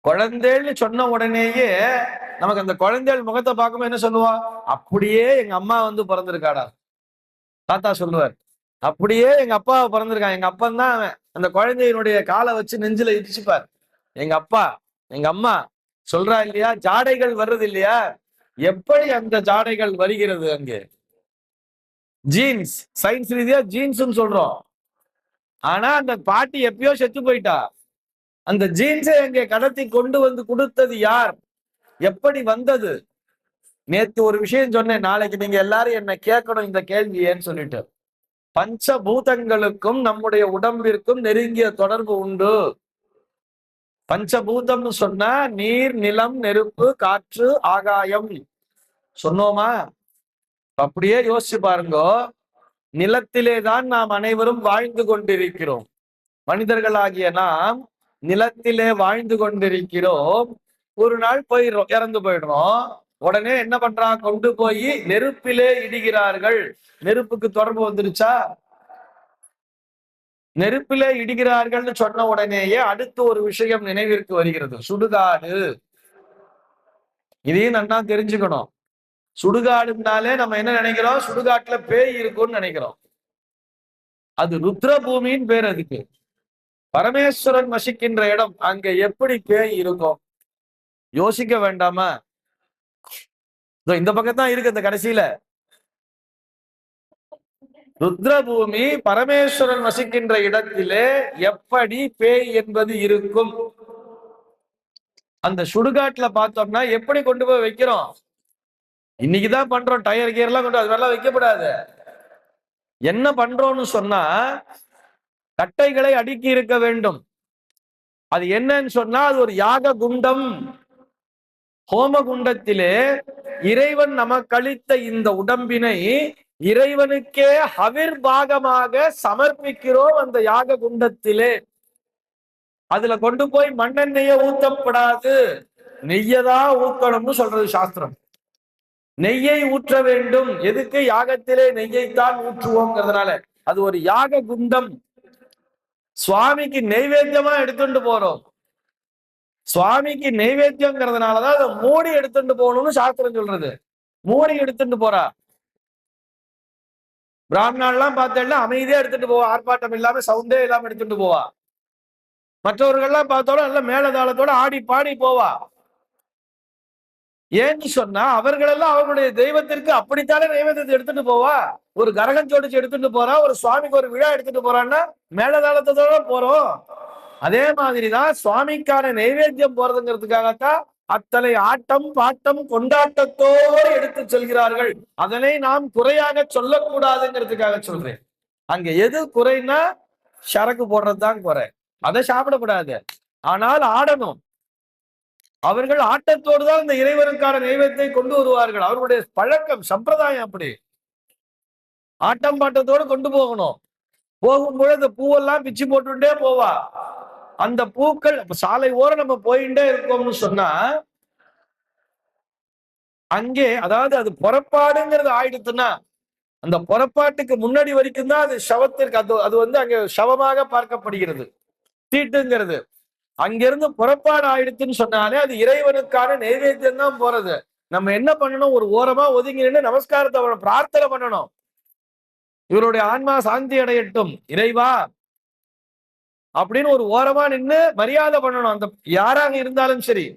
குழந்தைன்னு சொன்ன உடனேயே நமக்கு அந்த குழந்தைகள் முகத்தை பார்க்கும்போது என்ன சொல்லுவோம்? அப்படியே எங்க அம்மா வந்து பிறந்திருக்காடா. தாத்தா சொல்லுவார், அப்படியே எங்க அப்பா பிறந்திருக்கான். எங்க அப்பன் தான் அவன். அந்த குழந்தையினுடைய காலை வச்சு நெஞ்சில இடிச்சுப்பார். எங்க அப்பா, எங்க அம்மா சொல்றா இல்லையா? ஜாடைகள் வர்றது இல்லையா? எப்படி அந்த ஜாடைகள் வருகிறது? அங்கே ஜீன்ஸ், சயின்ஸ் ரீதியா ஜீன்ஸ் சொல்றோம். ஆனா அந்த பாட்டி எப்பயோ செத்து போயிட்டா. அந்த ஜீன்ஸை அங்கே கடத்தி கொண்டு வந்து கொடுத்தது யார்? எப்படி வந்தது? நேத்து ஒரு விஷயம் சொன்னேன், நாளைக்கு நீங்க எல்லாரும் என்ன கேட்கணும் இந்த கேள்வி ஏன்னு சொல்லிட்டு. பஞ்சபூதங்களுக்கும் நம்முடைய உடம்பிற்கும் நெருங்கிய தொடர்பு உண்டு. பஞ்சபூதம்னு சொன்னா நீர், நிலம், நெருப்பு, காற்று, ஆகாயம் சொன்னோமா? அப்படியே யோசிச்சு பாருங்க. நிலத்திலே தான் நாம் அனைவரும் வாழ்ந்து கொண்டிருக்கிறோம். மனிதர்களாகிய நாம் நிலத்திலே வாழ்ந்து கொண்டிருக்கிறோம். ஒரு நாள் போயிடுறோம், இறந்து போயிடுறோம். உடனே என்ன பண்றாங்க? கொண்டு போய் நெருப்பிலே இடுகிறார்கள். நெருப்புக்கு தொடர்பு வந்துருச்சா? நெருப்பிலே இடுகிறார்கள் சொன்ன உடனேயே அடுத்து ஒரு விஷயம் நினைவிற்கு வருகிறது, சுடுகாடு. இதையும் நல்லா தெரிஞ்சுக்கணும். சுடுகாடுனாலே நம்ம என்ன நினைக்கிறோம்? சுடுகாட்டுல பேய் இருக்கும்னு நினைக்கிறோம். அது ருத்ர பூமின்னு பேர் அதுக்கு. பரமேஸ்வரன் வசிக்கின்ற இடம். அங்க எப்படி பேய் இருக்கும்? யோசிக்க வேண்டாமா? இந்த பக்கம் தான் இருக்கு. அந்த கடைசியில ருத்ரபூமி பரமேஸ்வரன் வசிக்கின்ற இடத்திலே எப்படி பேய் என்பது இருக்கும்? அந்த சுடுகாட்டுல பார்த்தோம்னா எப்படி கொண்டு போய் வைக்கிறோம்? இன்னைக்குதான் பண்றோம், டயர் கியர் எல்லாம் கொண்டு அது மாதிரிலாம் வைக்கப்படாது. என்ன பண்றோம்னு சொன்னா கட்டைகளை அடுக்கி இருக்க வேண்டும். அது என்னன்னு சொன்னா அது ஒரு யாக குண்டம். ஹோம குண்டத்திலே இறைவன் நமக்களித்த இந்த உடம்பினை இறைவனுக்கே ஹவிர் பாகமாக சமர்ப்பிக்கிறோம். அந்த யாக குண்டத்திலே அதுல கொண்டு போய் மண்ணெண்ணெய ஊத்தப்படாது, நெய்யதான் ஊத்தணும்னு சொல்றது சாஸ்திரம். நெய்யை ஊற்ற வேண்டும். எதுக்கு? யாகத்திலே நெய்யைத்தான் ஊற்றுவோங்கிறதுனால. அது ஒரு யாக குண்டம். சுவாமிக்கு நெய்வேத்தியமா எடுத்துட்டு போறோம். சுவாமிக்கு நெய்வேத்தியம்ங்கிறதுனாலதான் அதை மூடி எடுத்துட்டு போகணும்னு சாஸ்திரம் சொல்றது. மூடி எடுத்துட்டு போறா. பிராமணாலாம் பார்த்தேன்னா அமைதியா எடுத்துட்டு போவா, ஆர்ப்பாட்டம் இல்லாம சவுண்டே இல்லாம எடுத்துட்டு போவா. மற்றவர்கள்லாம் பார்த்தோட நல்ல மேலதாளத்தோட ஆடி பாடி போவா. ஏன்னு சொன்னா அவர்களெல்லாம் அவர்களுடைய தெய்வத்திற்கு அப்படித்தானே நைவேத்தியத்தை எடுத்துட்டு போவா. ஒரு கரகம் ஜோடிச்சு எடுத்துட்டு போறா, ஒரு சுவாமிக்கு ஒரு விழா எடுத்துட்டு போறான்னா மேலதாளத்தோட போறோம். அதே மாதிரிதான் சுவாமிக்கான நைவேத்தியம் போறதுங்கிறதுக்காகத்தான் அத்தனை ஆட்டம் பாட்டம் கொண்டாட்டத்தோடு எடுத்து செல்கிறார்கள். அதனை நாம் குறையாக சொல்லக்கூடாதுங்கிறதுக்காக சொல்றேன். அங்க எது குறைன்னா சரக்கு போடுறதுதான் குறை. அதை சாப்பிடக்கூடாது, ஆனால் ஆடணும். அவர்கள் ஆட்டத்தோடு தான் இந்த இறைவனுக்கான நைவேத்தியத்தை கொண்டு வருவார்கள். அவர்களுடைய பழக்கம் சம்பிரதாயம் அப்படி. ஆட்டம் பாட்டத்தோடு கொண்டு போகணும். போகும்போது அந்த பூவெல்லாம் பிச்சு போட்டுட்டே போவா. அந்த பூக்கள் சாலை ஓரம் நம்ம போயிட்டே இருக்கோம்னு சொன்னா அங்கே, அதாவது அது புறப்பாடுங்கிறது ஆயிடுத்துன்னா அந்த புறப்பாட்டுக்கு முன்னாடி வரைக்கும் தான் அது சவத்திற்கு அது வந்து அங்க சவமாக பார்க்கப்படுகிறது. தீட்டுங்கிறது அங்கிருந்து புறப்பாடு ஆயிடுச்சுன்னு சொன்னாலே அது இறைவனுக்கான நைவேத்தியம் தான் போறது. நம்ம என்ன பண்ணணும்? ஒரு ஓரமா ஒதுங்கி நின்று நமஸ்காரத்தை பிரார்த்தனை பண்ணணும். இவருடைய ஆன்மா சாந்தி அடையட்டும் இறைவா அப்படின்னு ஒரு ஓரமா நின்று மரியாதை பண்ணணும். அந்த யாராக இருந்தாலும் சரி.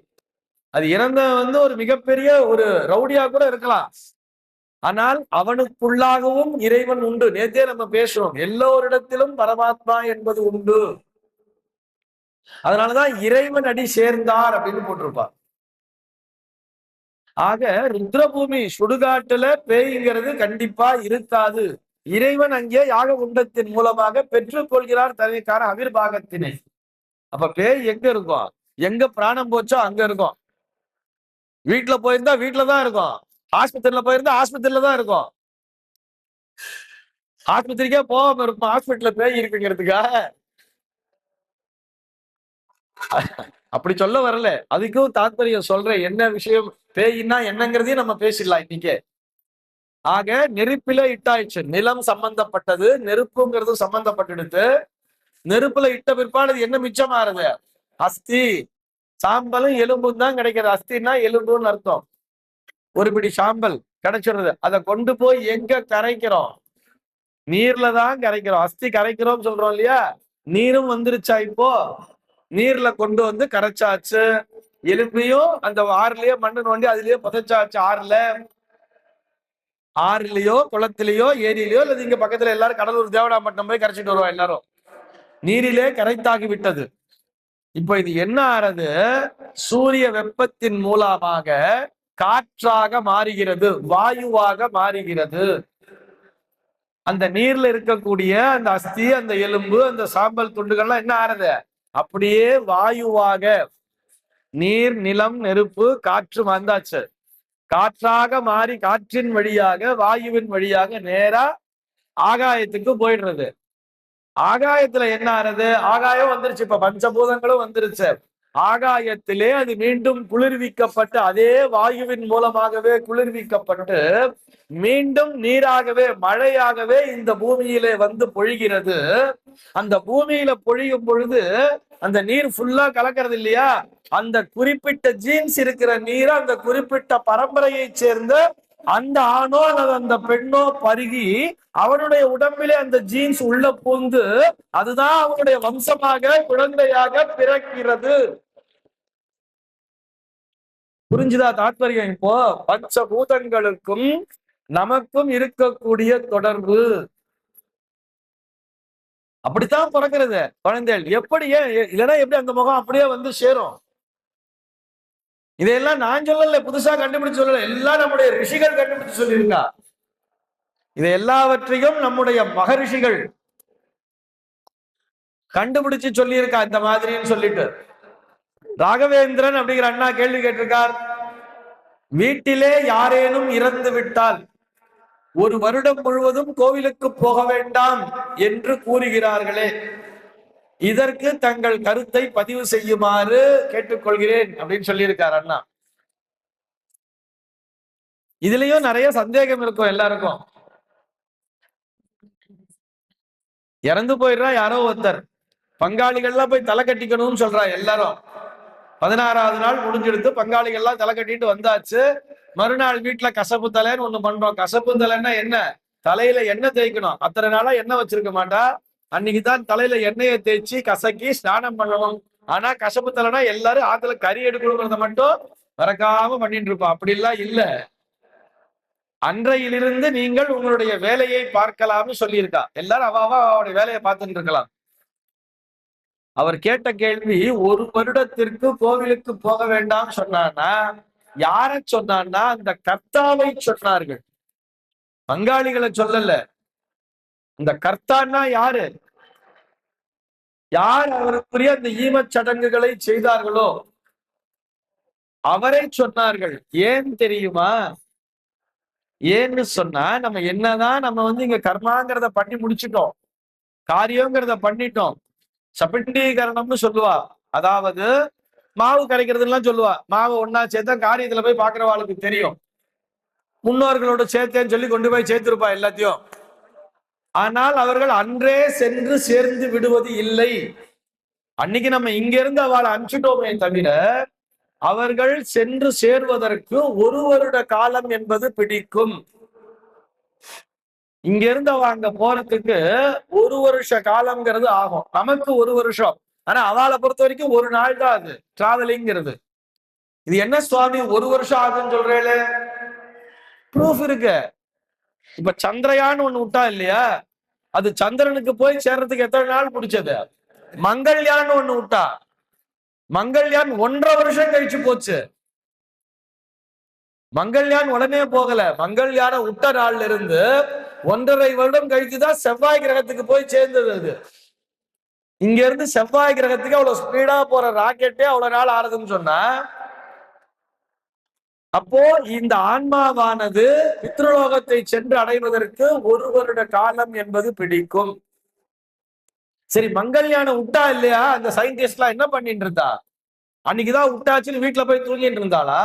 அது இறந்த வந்து ஒரு மிகப்பெரிய ஒரு ரவுடியா கூட இருக்கலாம். ஆனால் அவனுக்குள்ளாகவும் இறைவன் உண்டு. நேத்தே நம்ம பேசுறோம், எல்லோரிடத்திலும் பரமாத்மா என்பது உண்டு. அதனாலதான் இறைவன் அடி சேர்ந்தார் அப்படின்னு போட்டிருப்பார். ஆக ருத்ரபூமி சுடுகாட்டுல பேய்ங்கிறது கண்டிப்பா இருக்காது. இறைவன் அங்கே யாக குண்டத்தின் மூலமாக பெற்றுக் கொள்கிறார் தனக்கான அவிர்வாகத்தினை. அப்ப பேய் எங்க இருக்கும்? எங்க பிராணம் போச்சோ அங்க இருக்கும். வீட்டுல போயிருந்தா வீட்டுலதான் இருக்கும். ஆஸ்பத்திரியில போயிருந்தா ஆஸ்பத்திரியில தான் இருக்கும். ஆஸ்பத்திரிக்கே போகாம இருக்கும் ஹாஸ்பிட்டல்ல பேய் இருக்குங்கிறதுக்காக. அப்படி சொல்ல வரல, அதுக்கும் தாத்பரியம் சொல்றேன். என்ன விஷயம் பேயின்னா என்னங்கிறதையும் நம்ம பேசிடலாம் இன்னைக்கே. ஆக நெருப்பில இட்டாயிடுச்சு. நிலம் சம்பந்தப்பட்டது, நெருப்புங்கிறது சம்பந்தப்பட்டுடுத்து. நெருப்புல இட்ட பிற்பாடு என்ன மிச்சமாறுது? அஸ்தி. சாம்பலும் எலும்பும் தான் கிடைக்கிறது. அஸ்தினா எலும்புன்னு அர்த்தம். ஒரு பிடி சாம்பல் கிடைச்சிருது. அதை கொண்டு போய் எங்க கரைக்கிறோம்? நீர்ல தான் கரைக்கிறோம். அஸ்தி கரைக்கிறோம் சொல்றோம் இல்லையா? நீரும் வந்துருச்சா இப்போ? நீர்ல கொண்டு வந்து கரைச்சாச்சு. எலும்பையும் அந்த ஆறுலயோ மண்ணு நோண்டி அதுலயே புதைச்சாச்சு. ஆறுலயோ குளத்திலேயோ ஏரியிலயோ இல்ல இங்க பக்கத்துல எல்லாரும் கடலூர் தேவடாம்பட்டினம் போய் கரைச்சிட்டு வருவா எல்லாரும். நீரிலே கரைத்தாகி விட்டது. இப்ப இது என்ன ஆறது? சூரிய வெப்பத்தின் மூலமாக காற்றாக மாறுகிறது, வாயுவாக மாறுகிறது. அந்த நீர்ல இருக்கக்கூடிய அந்த அஸ்தி, அந்த எலும்பு, அந்த சாம்பல் துண்டுகள்லாம் என்ன ஆறது? அப்படியே வாயுவாக, நீர், நிலம், நெருப்பு, காற்று வந்தாச்சு. காற்றாக மாறி காற்றின் வழியாக, வாயுவின் வழியாக நேரா ஆகாயத்துக்கு போயிடுறது. ஆகாயத்துல என்ன ஆறது? ஆகாயம் வந்துருச்சு. இப்ப பஞ்சபூதங்களும் வந்துருச்சு. ஆகாயத்திலே அது மீண்டும் குளிர்விக்கப்பட்டு, அதே வாயுவின் மூலமாகவே குளிர்விக்கப்பட்டு மீண்டும் நீராகவே, மழையாகவே இந்த பூமியிலே வந்து பொழிகிறது. அந்த பூமியில பொழியும் பொழுது அந்த நீர் ஃபுல்லா கலக்கிறது இல்லையா? அந்த குறிப்பிட்ட ஜீன்ஸ் இருக்கிற நீரை அந்த குறிப்பிட்ட பரம்பரையை சேர்ந்த அந்த ஆணோ அல்லது அந்த பெண்ணோ பருகி அவனுடைய உடம்பிலே அந்த ஜீன்ஸ் உள்ள பூந்து அதுதான் அவனுடைய வம்சமாக குழந்தையாக பிறக்கிறது. புரிஞ்சுதா தாத்பரியம்? இப்போ பஞ்சபூதங்களுக்கும் நமக்கும் இருக்கக்கூடிய தொடர்பு அப்படித்தான் பிறக்கிறது குழந்தைகள். எப்படி இல்லைன்னா எப்படி அந்த முகம் அப்படியே வந்து சேரும்? இதையெல்லாம் நான் சொல்லல, புதுசா கண்டுபிடிச்சு சொல்லல, எல்லாம் நம்முடைய ரிஷிகள் கண்டுபிடிச்சு சொல்லியிருக்கா. இதை எல்லாவற்றையும் நம்முடைய மகரிஷிகள் கண்டுபிடிச்சு சொல்லியிருக்கா இந்த மாதிரின்னு சொல்லிட்டு. ராகவேந்திரன் அப்படிங்கிற அண்ணா கேள்வி கேட்டிருக்கார். வீட்டிலே யாரேனும் இறந்து விட்டால் ஒரு வருடம் முழுவதும் கோவிலுக்கு போக வேண்டாம் என்று கூறுகிறார்களே, இதற்கு தங்கள் கருத்தை பதிவு செய்யுமாறு கேட்டுக்கொள்கிறேன் அப்படின்னு சொல்லியிருக்கார் அண்ணா. இதுலயும் நிறைய சந்தேகம் இருக்கும் எல்லாருக்கும். இறந்து போயிடுறா யாரோ ஒருத்தர், பங்காளிகள்லாம் போய் தலை கட்டிக்கணும்னு சொல்றா எல்லாரும். 16வது நாள் முடிஞ்செடுத்து பங்காளிகள்லாம் தலை கட்டிட்டு வந்தாச்சு. மறுநாள் வீட்டுல கசப்பு தலைன்னு ஒண்ணு பண்றோம். கசப்பு தலைன்னா என்ன? தலையில எண்ணெய் தேய்க்கணும். அத்தனை நாளா எண்ணெய் வச்சிருக்க மாட்டா. அன்னைக்குதான் தலையில எண்ணெயை தேய்ச்சி கசக்கி ஸ்நானம் பண்ணணும். ஆனா கசப்பு தலைனா எல்லாரும் ஆத்துல கறி எடுக்கணுங்கிறத மட்டும் மறக்காம பண்ணிட்டு இருப்போம். அப்படி எல்லாம் இல்ல. அன்றையிலிருந்து நீங்கள் உங்களுடைய வேலையை பார்க்கலாம்னு சொல்லியிருக்கா. எல்லாரும் அவருடைய வேலையை பார்த்துட்டு இருக்கலாம். அவர் கேட்ட கேள்வி, ஒரு வருடத்திற்கு கோவிலுக்கு போக வேண்டாம் சொன்னான்னா யார சொன்னான்னா அந்த கர்த்தாவை சொன்னார்கள், பங்காளிகளை சொல்லல. இந்த கர்த்தான்னா யாரு? யார் அவருக்குரிய அந்த ஈமச் சடங்குகளை செய்தார்களோ அவரை சொன்னார்கள். ஏன் தெரியுமா? ஏன்னு சொன்னா நம்ம என்னதான் நம்ம இங்க கர்மாங்கிறத பண்ணி முடிச்சுட்டோம், காரியங்கிறத பண்ணிட்டோம். சபிண்டீகரணம்னு சொல்லுவா. அதாவது மாவு கரைக்கிறதுலாம் சொல்லுவா. மாவு ஒன்னா சேர்த்தா காரியத்துல போய் பாக்குறவாளுக்கு தெரியும். முன்னோர்களோட சேர்த்தேன்னு சொல்லி கொண்டு போய் சேர்த்திருப்பா எல்லாத்தையும். ஆனால் அவர்கள் அன்றே சென்று சேர்ந்து விடுவது இல்லை. அன்னைக்கு நம்ம இங்க இருந்து அவளை அனுப்பிச்சிட்டோமே தவிர அவர்கள் சென்று சேர்வதற்கு ஒரு வருட காலம் என்பது பிடிக்கும். இங்க இருந்து அவ அங்க போறதுக்கு ஒரு வருஷ காலம்ங்கிறது ஆகும். நமக்கு ஒரு வருஷம். ஆனா அவளை பொறுத்த வரைக்கும் ஒரு நாள் தான் அது டிராவலிங்கிறது. இது என்ன சுவாமி ஒரு வருஷம் ஆகுன்னு சொல்றேன்? ப்ரூஃப் இருக்கு. இப்ப சந்திரயான் ஒண்ணு விட்டா இல்லையா, அது சந்திரனுக்கு போய் சேர்றதுக்கு எத்தனை நாள் பிடிச்சது? மங்கள்யான் ஒண்ணு விட்டா, மங்கள்யான் 1.5 வருஷம் கழிச்சு போச்சு. மங்கள்யான் உடனே போகல. மங்கள்யான விட்ட நாள்ல இருந்து 1.5 வருடம் கழிச்சுதான் செவ்வாய் கிரகத்துக்கு போய் சேர்ந்தது. அது இங்க இருந்து செவ்வாய் கிரகத்துக்கு அவ்வளவு ஸ்பீடா போற ராக்கெட்டே அவ்வளவு நாள் ஆறுதுன்னு சொன்னா, அப்போ இந்த ஆன்மாவானது பித்ருலோகத்தை சென்று அடைவதற்கு ஒரு வருட காலம் என்பது பிடிக்கும். சரி, மங்கள்யானம் விட்டா இல்லையா, அந்த சயின்டிஸ்ட் எல்லாம் என்ன பண்ணிட்டு இருந்தா? அன்னைக்குதான் விட்டாச்சுன்னு வீட்டுல போய் தூங்கிட்டு இருந்தாளா?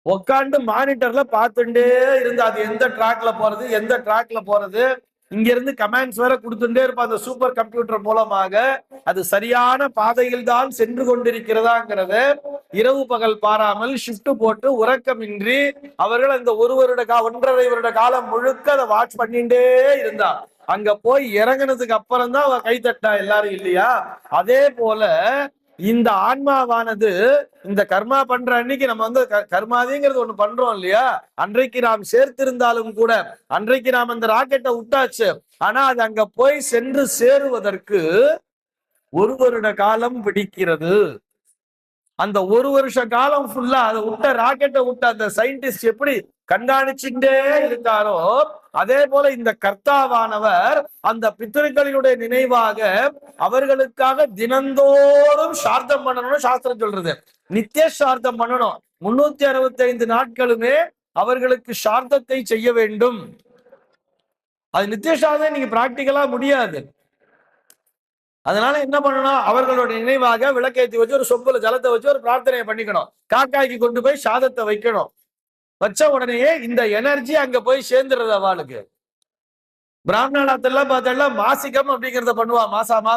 உட்காந்து மானிட்டர்ல பார்த்துட்டே இருந்தா அது எந்த ட்ராக்ல போறது, எந்த ட்ராக்ல போறது, இங்க இருந்து கமெண்ட்ஸ் வேற கொடுத்துட்டே இருப்பா அந்த சூப்பர் கம்ப்யூட்டர் மூலமாக. அது சரியான பாதையில் தான் சென்று கொண்டிருக்கிறதாங்கிறத இரவு பகல் பாராமல் ஷிஃப்ட் போட்டு உறக்கமின்றி அவர்கள் அந்த 1.5 வருட காலம் முழுக்க அதை வாட்ச் பண்ணிட்டே இருந்தா. அங்க போய் இறங்கினதுக்கு அப்புறம் தான் அவ கைத்தட்டா எல்லாரும் இல்லையா? அதே போல இந்த ஆன்மாவானது இந்த கர்மா பண்ற அன்னைக்கு நம்ம வந்து கர்மாதிங்கிறது ஒண்ணு பண்றோம் இல்லையா? அன்றைக்கு நாம் சேர்த்திருந்தாலும் கூட அன்றைக்கு நாம் அந்த ராக்கெட்டை விட்டாச்சு. ஆனா அது அங்க போய் சென்று சேருவதற்கு 1 வருட காலம் பிடிக்கிறது. அந்த 1 வருஷ காலம் ஃபுல்லா அதை விட்ட ராக்கெட்டை விட்ட அந்த சயின்டிஸ்ட் எப்படி கண்காணிச்சுட்டே இருக்காரோ அதே போல இந்த கர்த்தாவானவர் அந்த பித்திருக்களினுடைய நினைவாக அவர்களுக்காக தினந்தோறும் சார்த்தம் பண்ணணும்னு சாஸ்திரம் சொல்றது. நித்திய சார்த்தம் பண்ணணும். 365 நாட்களுமே அவர்களுக்கு சார்த்தத்தை செய்ய வேண்டும். அது நித்திய சார்த்தம் நீங்க பிராக்டிக்கலா முடியாது. அதனால என்ன பண்ணணும்? அவர்களுடைய நினைவாக விளக்கேற்றி வச்சு ஒரு சொம்புல ஜலத்தை வச்சு ஒரு பிரார்த்தனையை பண்ணிக்கணும். காக்காய்க்கு கொண்டு போய் சாதத்தை வைக்கணும். வச்ச உடனேயே இந்த எனர்ஜி அங்க போய் சேர்ந்துடுறது அவளுக்கு. பிராமணாத்தெல்லாம் பார்த்தா மாசிகம் அப்படிங்கிறத பண்ணுவா. மாசம்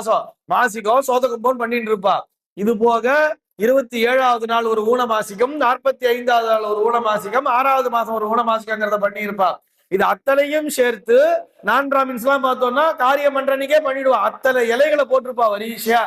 மாசிகம் சோதகம்போன்னு பண்ணிட்டு இருப்பா. இது போக 27வது நாள் ஒரு ஊனமாசிகம், 45வது நாள் ஒரு ஊனமாசிகம், 6வது மாசம் ஒரு ஊனமாசிகங்கிறத பண்ணி இருப்பா. இது அத்தனையும் சேர்த்து நான் பிராமின்ஸ் எல்லாம் பார்த்தோம்னா காரியம் பண்றன்னைக்கே பண்ணிடுவா. அத்தனை இலைகளை போட்டிருப்பா வரிசையா.